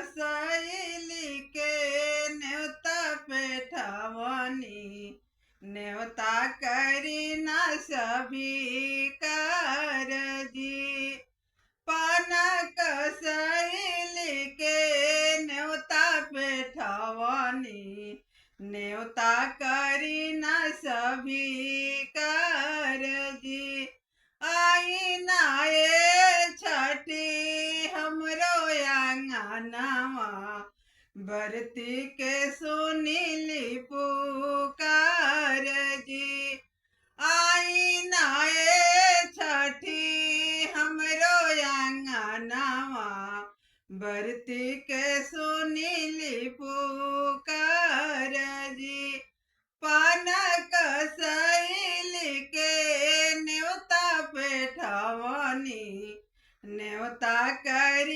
कसैली के न्योता पेठवनी न्योता करी ना सभी कारजी। पान कसैली के न्योता पेठवनी न्योता करी ना सभी कारजी। आई नाए छठी हमरो आंगनवा बरती के सुनीली पुकार जी। आई नाए छठी हमरो आंगनवा बरती के सुनीली पुकार जी। पान कसैली के न्योता पेठवनी न्योता करी